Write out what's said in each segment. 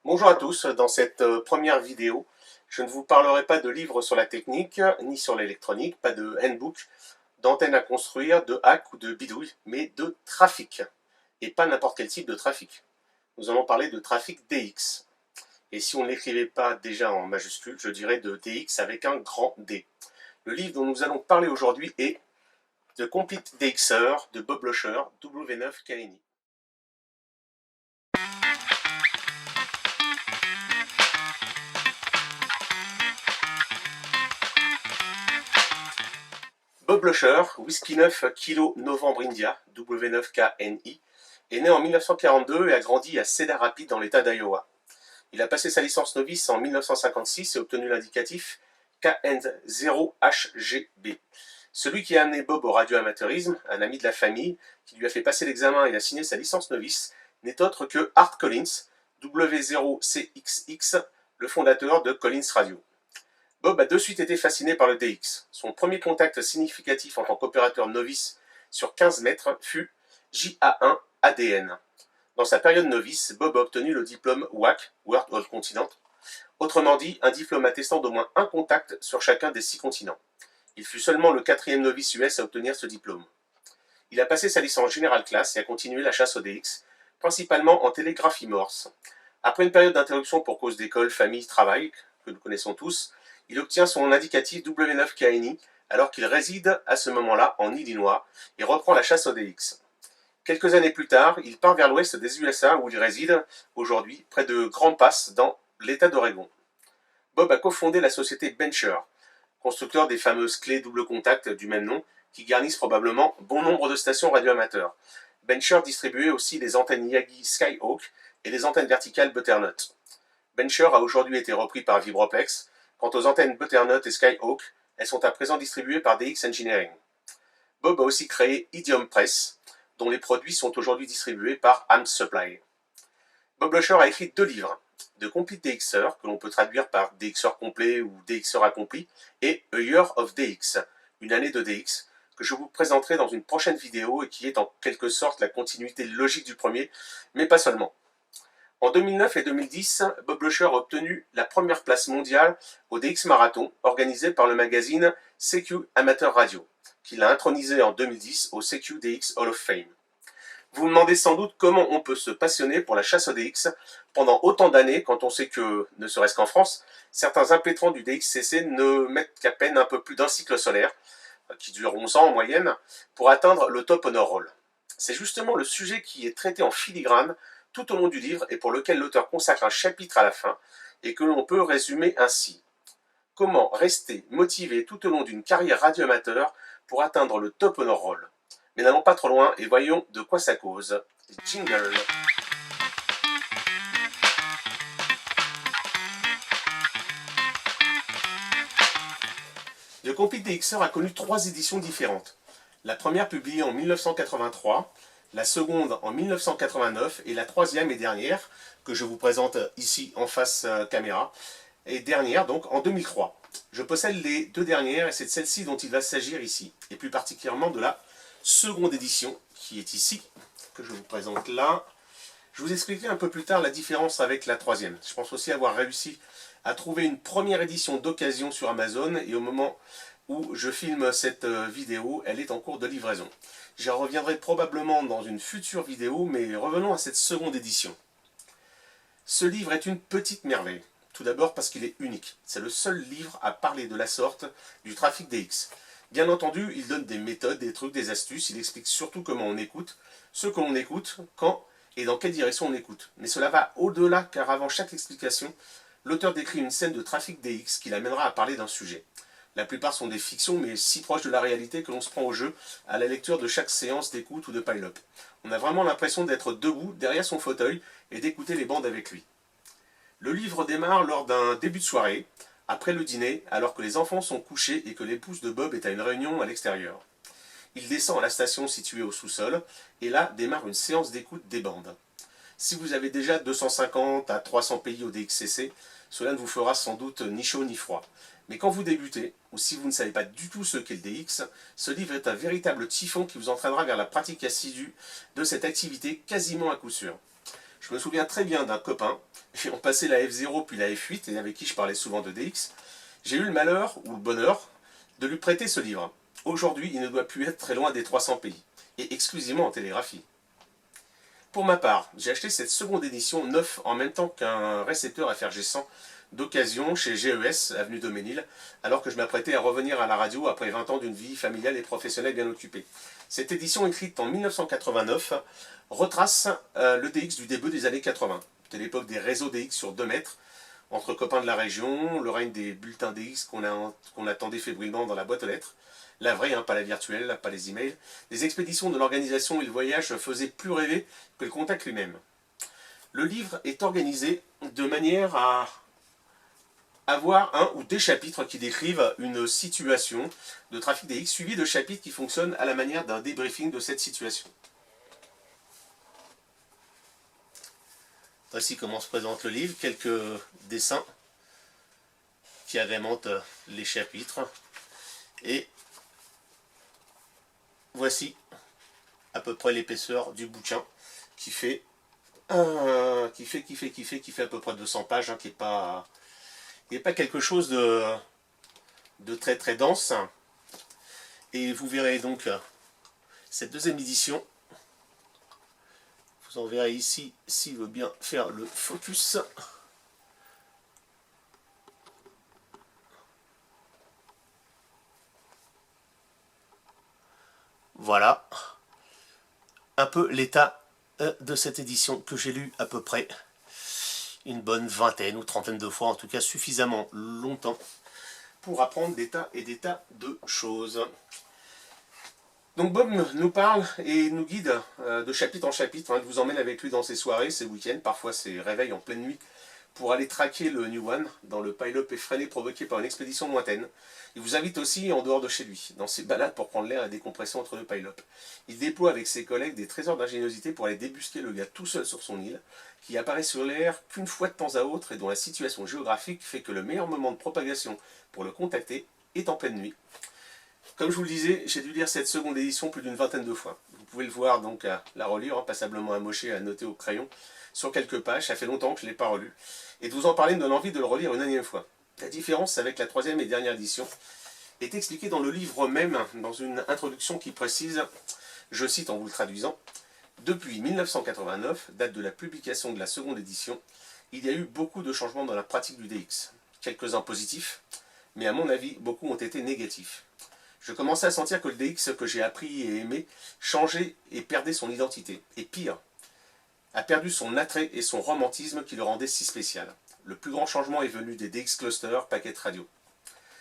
Bonjour à tous, dans cette première vidéo, je ne vous parlerai pas de livres sur la technique, ni sur l'électronique, pas de handbook, d'antenne à construire, de hack ou de bidouille, mais de trafic. Et pas n'importe quel type de trafic. Nous allons parler de trafic DX. Et si on ne l'écrivait pas déjà en majuscule, je dirais de DX avec un grand D. Le livre dont nous allons parler aujourd'hui est The Complete DXer de Bob Losher, W9KNI. Bob Losher, Whisky 9 Kilo Novembre India, W9KNI, est né en 1942 et a grandi à Cedar Rapids dans l'état d'Iowa. Il a passé sa licence novice en 1956 et obtenu l'indicatif KN0HGB. Celui qui a amené Bob au radioamateurisme, un ami de la famille, qui lui a fait passer l'examen et a signé sa licence novice, n'est autre que Art Collins, W0CXX, le fondateur de Collins Radio. Bob a de suite été fasciné par le DX. Son premier contact significatif en tant qu'opérateur novice sur 15 mètres fut JA1 ADN. Dans sa période novice, Bob a obtenu le diplôme WAC, World All Continent, autrement dit un diplôme attestant d'au moins un contact sur chacun des 6 continents. Il fut seulement le 4e novice US à obtenir ce diplôme. Il a passé sa licence General Class et a continué la chasse au DX, principalement en télégraphie Morse. Après une période d'interruption pour cause d'école, famille, travail, que nous connaissons tous, il obtient son indicatif W9KNI alors qu'il réside à ce moment-là en Illinois et reprend la chasse au DX. Quelques années plus tard, il part vers l'ouest des USA où il réside aujourd'hui, près de Grand Pass dans l'état d'Oregon. Bob a cofondé la société Bencher, constructeur des fameuses clés double contact du même nom qui garnissent probablement bon nombre de stations radioamateurs. Bencher distribuait aussi les antennes Yagi Skyhawk et les antennes verticales Butternut. Bencher a aujourd'hui été repris par Vibroplex. Quant aux antennes Butternut et Skyhawk, elles sont à présent distribuées par DX Engineering. Bob a aussi créé Idiom Press, dont les produits sont aujourd'hui distribués par Arms Supply. Bob Losher a écrit 2 livres, The Complete DXer, que l'on peut traduire par DXer complet ou DXer accompli, et A Year of DX, une année de DX, que je vous présenterai dans une prochaine vidéo et qui est en quelque sorte la continuité logique du premier, mais pas seulement. En 2009 et 2010, Bob Losher a obtenu la première place mondiale au DX Marathon, organisé par le magazine CQ Amateur Radio, qui l'a intronisé en 2010 au CQ DX Hall of Fame. Vous vous demandez sans doute comment on peut se passionner pour la chasse au DX pendant autant d'années quand on sait que, ne serait-ce qu'en France, certains impétrants du DXCC ne mettent qu'à peine un peu plus d'un cycle solaire, qui dure 11 ans en moyenne, pour atteindre le top honor roll. C'est justement le sujet qui est traité en filigrane tout au long du livre et pour lequel l'auteur consacre un chapitre à la fin et que l'on peut résumer ainsi. Comment rester motivé tout au long d'une carrière radioamateur pour atteindre le top honor roll. Mais n'allons pas trop loin et voyons de quoi ça cause. Jingle. The Complete DXer a connu 3 éditions différentes. La première publiée en 1983, la seconde en 1989 et la 3e et dernière, que je vous présente ici en face caméra, et dernière donc en 2003. Je possède les 2 dernières et c'est de celle-ci dont il va s'agir ici, et plus particulièrement de la seconde édition qui est ici, que je vous présente là. Je vous expliquerai un peu plus tard la différence avec la 3e. Je pense aussi avoir réussi à trouver une première édition d'occasion sur Amazon et au moment où je filme cette vidéo, elle est en cours de livraison. J'y reviendrai probablement dans une future vidéo, mais revenons à cette seconde édition. Ce livre est une petite merveille. Tout d'abord parce qu'il est unique. C'est le seul livre à parler de la sorte du trafic DX. Bien entendu, il donne des méthodes, des trucs, des astuces. Il explique surtout comment on écoute, ce que l'on écoute, quand et dans quelle direction on écoute. Mais cela va au-delà car avant chaque explication, l'auteur décrit une scène de trafic DX qui l'amènera à parler d'un sujet. La plupart sont des fictions, mais si proches de la réalité que l'on se prend au jeu à la lecture de chaque séance d'écoute ou de pile-up. On a vraiment l'impression d'être debout, derrière son fauteuil, et d'écouter les bandes avec lui. Le livre démarre lors d'un début de soirée, après le dîner, alors que les enfants sont couchés et que l'épouse de Bob est à une réunion à l'extérieur. Il descend à la station située au sous-sol, et là démarre une séance d'écoute des bandes. Si vous avez déjà 250 à 300 pays au DXCC, cela ne vous fera sans doute ni chaud ni froid. Mais quand vous débutez, ou si vous ne savez pas du tout ce qu'est le DX, ce livre est un véritable typhon qui vous entraînera vers la pratique assidue de cette activité quasiment à coup sûr. Je me souviens très bien d'un copain, ayant passé la F0 puis la F8 et avec qui je parlais souvent de DX, j'ai eu le malheur, ou le bonheur, de lui prêter ce livre. Aujourd'hui, il ne doit plus être très loin des 300 pays, et exclusivement en télégraphie. Pour ma part, j'ai acheté cette seconde édition neuf en même temps qu'un récepteur FRG100 d'occasion chez GES, avenue Doménil, alors que je m'apprêtais à revenir à la radio après 20 ans d'une vie familiale et professionnelle bien occupée. Cette édition, écrite en 1989, retrace le DX du début des années 80. C'était l'époque des réseaux DX sur 2 mètres, entre copains de la région, le règne des bulletins DX qu'on attendait fébrilement dans la boîte aux lettres, la vraie, pas la virtuelle, pas les emails. Les expéditions de l'organisation et le voyage faisaient plus rêver que le contact lui-même. Le livre est organisé de manière à avoir un ou des chapitres qui décrivent une situation de trafic DX, suivi de chapitres qui fonctionnent à la manière d'un débriefing de cette situation. Voici comment se présente le livre, quelques dessins qui agrémentent les chapitres. Et voici à peu près l'épaisseur du bouquin qui fait à peu près 200 pages, qui n'est pas quelque chose de très très dense. Et vous verrez donc cette deuxième édition. Vous en verrez ici s'il veut bien faire le focus. Voilà un peu l'état de cette édition que j'ai lu à peu près une bonne vingtaine ou trentaine de fois, en tout cas suffisamment longtemps pour apprendre des tas et des tas de choses. Donc Bob nous parle et nous guide de chapitre en chapitre, il vous emmène avec lui dans ses soirées, ses week-ends, parfois ses réveils en pleine nuit, pour aller traquer le New One dans le pile-up effréné provoqué par une expédition lointaine. Il vous invite aussi en dehors de chez lui, dans ses balades pour prendre l'air et décompresser entre deux pile-up. Il déploie avec ses collègues des trésors d'ingéniosité pour aller débusquer le gars tout seul sur son île, qui apparaît sur l'air qu'une fois de temps à autre et dont la situation géographique fait que le meilleur moment de propagation pour le contacter est en pleine nuit. Comme je vous le disais, j'ai dû lire cette seconde édition plus d'une vingtaine de fois. Vous pouvez le voir donc à la relire, passablement amoché, à noter au crayon, sur quelques pages. Ça fait longtemps que je ne l'ai pas relu. Et de vous en parler me donne envie de le relire une énième fois. La différence avec la troisième et dernière édition est expliquée dans le livre même, dans une introduction qui précise, je cite en vous le traduisant, « Depuis 1989, date de la publication de la seconde édition, il y a eu beaucoup de changements dans la pratique du DX. Quelques-uns positifs, mais à mon avis, beaucoup ont été négatifs. Je commençais à sentir que le DX que j'ai appris et aimé changeait et perdait son identité. Et pire, a perdu son attrait et son romantisme qui le rendaient si spécial. Le plus grand changement est venu des DX Cluster Packet Radio.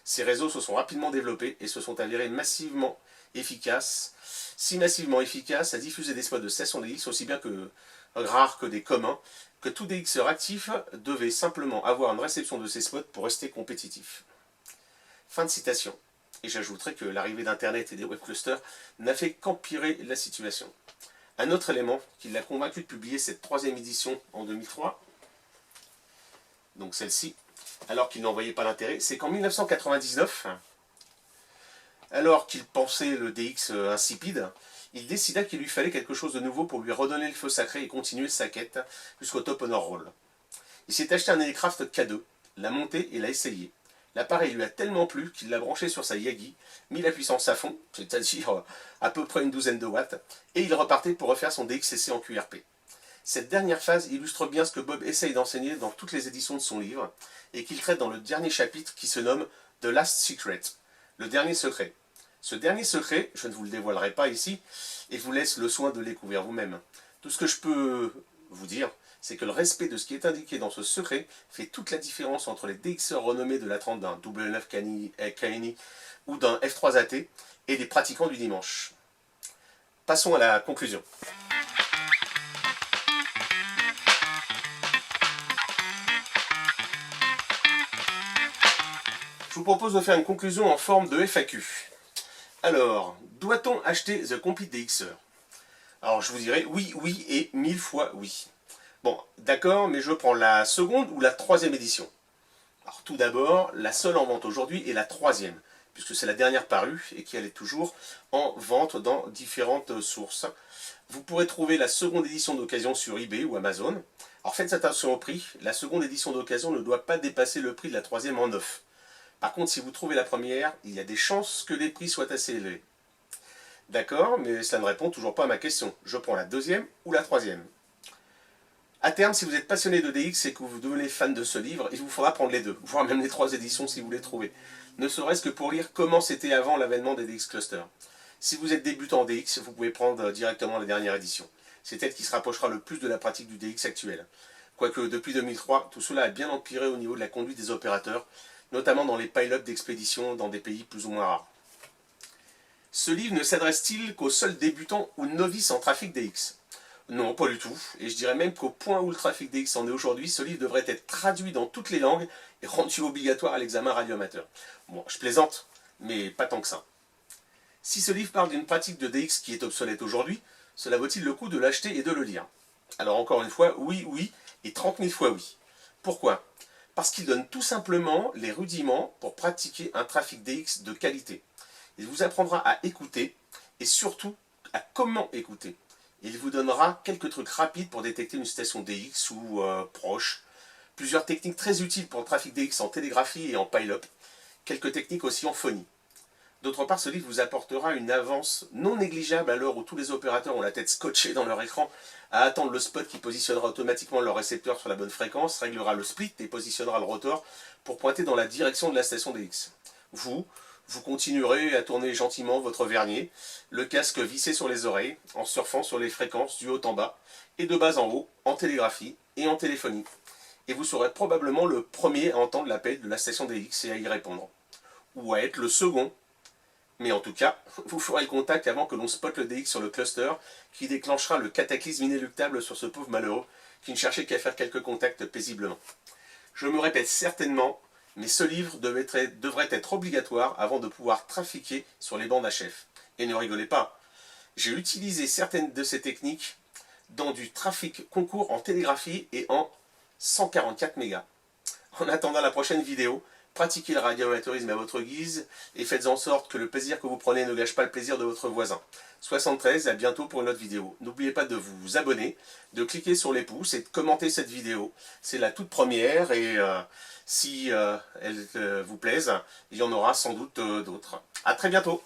Ces réseaux se sont rapidement développés et se sont avérés massivement efficaces, si massivement efficaces à diffuser des spots de stations DX aussi bien que rares que des communs, que tout DXer actif devait simplement avoir une réception de ces spots pour rester compétitif. » Fin de citation. Et j'ajouterai que l'arrivée d'Internet et des web clusters n'a fait qu'empirer la situation. Un autre élément qui l'a convaincu de publier cette troisième édition en 2003, donc celle-ci, alors qu'il n'en voyait pas l'intérêt, c'est qu'en 1999, alors qu'il pensait le DX insipide, il décida qu'il lui fallait quelque chose de nouveau pour lui redonner le feu sacré et continuer sa quête jusqu'au top honor roll. Il s'est acheté un Aircraft K2, l'a monté et l'a essayé. L'appareil lui a tellement plu qu'il l'a branché sur sa Yagi, mis la puissance à fond, c'est-à-dire à peu près une douzaine de watts, et il repartait pour refaire son DXCC en QRP. Cette dernière phase illustre bien ce que Bob essaye d'enseigner dans toutes les éditions de son livre, et qu'il traite dans le dernier chapitre qui se nomme « The Last Secret », le dernier secret. Ce dernier secret, je ne vous le dévoilerai pas ici, et vous laisse le soin de le découvrir vous-même. Tout ce que je peux vous dire, c'est que le respect de ce qui est indiqué dans ce secret fait toute la différence entre les DXers renommés de l'attente d'un W9 KNI ou d'un F3AT et les pratiquants du dimanche. Passons à la conclusion. vous propose de faire une conclusion en forme de FAQ. Alors, doit-on acheter The Complete DXer? Alors je vous dirais oui, oui et 1000 fois oui. Bon, d'accord, mais je prends la seconde ou la troisième édition. Alors tout d'abord, la seule en vente aujourd'hui est la troisième, puisque c'est la dernière parue et qu'elle est toujours en vente dans différentes sources. Vous pourrez trouver la seconde édition d'occasion sur eBay ou Amazon. Alors faites attention au prix, la seconde édition d'occasion ne doit pas dépasser le prix de la troisième en neuf. Par contre, si vous trouvez la première, il y a des chances que les prix soient assez élevés. D'accord, mais cela ne répond toujours pas à ma question. Je prends la deuxième ou la troisième. À terme, si vous êtes passionné de DX et que vous devenez fan de ce livre, il vous faudra prendre les deux, voire même les trois éditions si vous les trouvez. Ne serait-ce que pour lire comment c'était avant l'avènement des DX Cluster. Si vous êtes débutant en DX, vous pouvez prendre directement la dernière édition. C'est elle qui se rapprochera le plus de la pratique du DX actuel. Quoique depuis 2003, tout cela a bien empiré au niveau de la conduite des opérateurs, notamment dans les pile-up d'expédition dans des pays plus ou moins rares. Ce livre ne s'adresse-t-il qu'aux seuls débutants ou novices en trafic DX? Non, pas du tout. Et je dirais même qu'au point où le trafic DX en est aujourd'hui, ce livre devrait être traduit dans toutes les langues et rendu obligatoire à l'examen radioamateur. Bon, je plaisante, mais pas tant que ça. Si ce livre parle d'une pratique de DX qui est obsolète aujourd'hui, cela vaut-il le coup de l'acheter et de le lire? Alors encore une fois, oui, oui, et 30 000 fois oui. Pourquoi? Parce qu'il donne tout simplement les rudiments pour pratiquer un trafic DX de qualité. Il vous apprendra à écouter et surtout à comment écouter. Il vous donnera quelques trucs rapides pour détecter une station DX ou proche. Plusieurs techniques très utiles pour le trafic DX en télégraphie et en pile-up. Quelques techniques aussi en phonie. D'autre part, ce livre vous apportera une avance non négligeable à l'heure où tous les opérateurs ont la tête scotchée dans leur écran à attendre le spot qui positionnera automatiquement leur récepteur sur la bonne fréquence, réglera le split et positionnera le rotor pour pointer dans la direction de la station DX. Vous continuerez à tourner gentiment votre vernier, le casque vissé sur les oreilles, en surfant sur les fréquences du haut en bas, et de bas en haut, en télégraphie et en téléphonie. Et vous serez probablement le premier à entendre l'appel de la station DX et à y répondre. Ou à être le second. Mais en tout cas, vous ferez contact avant que l'on spotte le DX sur le cluster, qui déclenchera le cataclysme inéluctable sur ce pauvre malheureux, qui ne cherchait qu'à faire quelques contacts paisiblement. Je me répète certainement, mais ce livre devrait être obligatoire avant de pouvoir trafiquer sur les bandes HF. Et ne rigolez pas, j'ai utilisé certaines de ces techniques dans du trafic concours en télégraphie et en 144 mégas. En attendant la prochaine vidéo, pratiquez le radioamateurisme à votre guise et faites en sorte que le plaisir que vous prenez ne gâche pas le plaisir de votre voisin. 73, à bientôt pour une autre vidéo. N'oubliez pas de vous abonner, de cliquer sur les pouces et de commenter cette vidéo. C'est la toute première et si elle vous plaise, il y en aura sans doute d'autres. A très bientôt.